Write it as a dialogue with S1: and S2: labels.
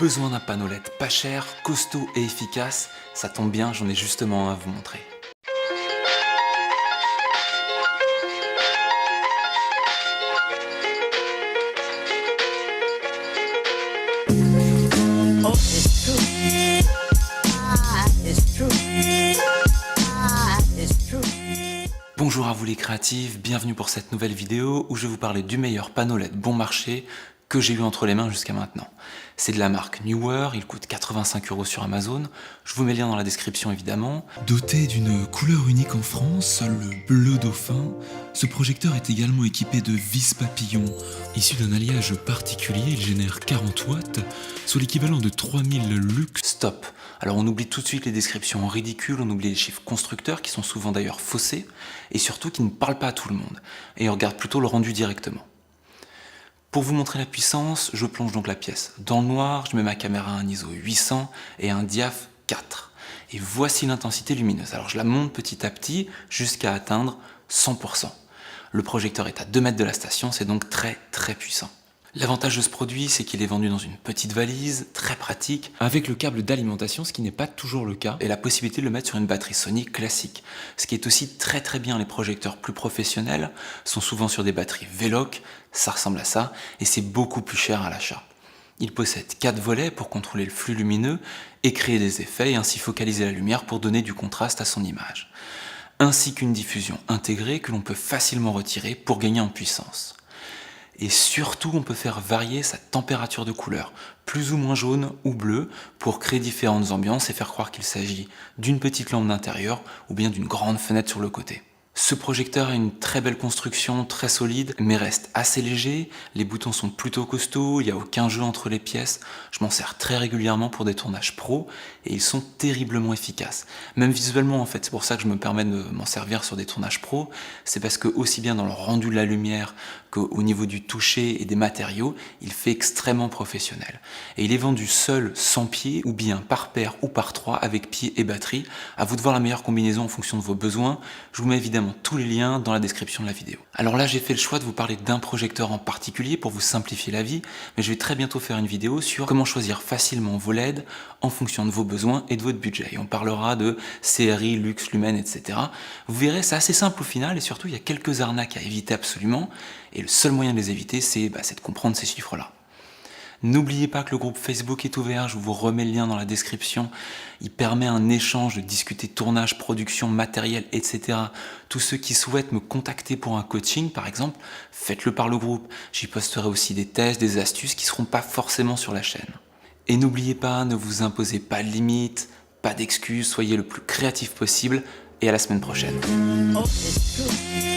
S1: Besoin d'un panneau LED pas cher, costaud et efficace? Ça tombe bien, j'en ai justement un à vous montrer.
S2: Oh, it's true. It's true. It's true.
S1: Bonjour à vous les créatifs, bienvenue pour cette nouvelle vidéo où je vais vous parler du meilleur panneau LED bon marché que j'ai eu entre les mains jusqu'à maintenant. C'est de la marque Neewer, il coûte 85 € sur Amazon, je vous mets le lien dans la description évidemment.
S3: Doté d'une couleur unique en France, le bleu dauphin, ce projecteur est également équipé de vis papillons. Issu d'un alliage particulier, il génère 40 watts, soit l'équivalent de 3000 lux.
S1: Stop. Alors on oublie tout de suite les descriptions ridicules, on oublie les chiffres constructeurs qui sont souvent d'ailleurs faussés et surtout qui ne parlent pas à tout le monde. Et on regarde plutôt le rendu directement. Pour vous montrer la puissance, je plonge donc la pièce dans le noir, je mets ma caméra à un ISO 800 et un diaph 4. Et voici l'intensité lumineuse. Alors je la monte petit à petit jusqu'à atteindre 100%. Le projecteur est à 2 mètres de la station, c'est donc très puissant. L'avantage de ce produit, c'est qu'il est vendu dans une petite valise, très pratique, avec le câble d'alimentation, ce qui n'est pas toujours le cas, et la possibilité de le mettre sur une batterie Sony classique. Ce qui est aussi très bien, les projecteurs plus professionnels sont souvent sur des batteries Veloc, ça ressemble à ça, et c'est beaucoup plus cher à l'achat. Il possède 4 volets pour contrôler le flux lumineux et créer des effets, et ainsi focaliser la lumière pour donner du contraste à son image. Ainsi qu'une diffusion intégrée que l'on peut facilement retirer pour gagner en puissance. Et surtout, on peut faire varier sa température de couleur, plus ou moins jaune ou bleu, pour créer différentes ambiances et faire croire qu'il s'agit d'une petite lampe d'intérieur ou bien d'une grande fenêtre sur le côté. Ce projecteur a une très belle construction, très solide, mais reste assez léger, les boutons sont plutôt costauds, il n'y a aucun jeu entre les pièces, je m'en sers très régulièrement pour des tournages pro, et ils sont terriblement efficaces. Même visuellement en fait, c'est pour ça que je me permets de m'en servir sur des tournages pro, c'est parce que aussi bien dans le rendu de la lumière qu'au niveau du toucher et des matériaux, il fait extrêmement professionnel. Et il est vendu seul, sans pied, ou bien par paire ou par 3 avec pied et batterie, à vous de voir la meilleure combinaison en fonction de vos besoins, je vous mets évidemment tous les liens dans la description de la vidéo. Alors là j'ai fait le choix de vous parler d'un projecteur en particulier pour vous simplifier la vie, mais je vais très bientôt faire une vidéo sur comment choisir facilement vos LED en fonction de vos besoins et de votre budget. Et on parlera de CRI, luxe, lumen, etc. Vous verrez, c'est assez simple au final et surtout il y a quelques arnaques à éviter absolument et le seul moyen de les éviter c'est de comprendre ces chiffres-là. N'oubliez pas que le groupe Facebook est ouvert, je vous remets le lien dans la description. Il permet un échange, de discuter tournage, production, matériel, etc. Tous ceux qui souhaitent me contacter pour un coaching, par exemple, faites-le par le groupe. J'y posterai aussi des tests, des astuces qui ne seront pas forcément sur la chaîne. Et n'oubliez pas, ne vous imposez pas de limites, pas d'excuses, soyez le plus créatif possible et à la semaine prochaine.
S2: Oh, it's true.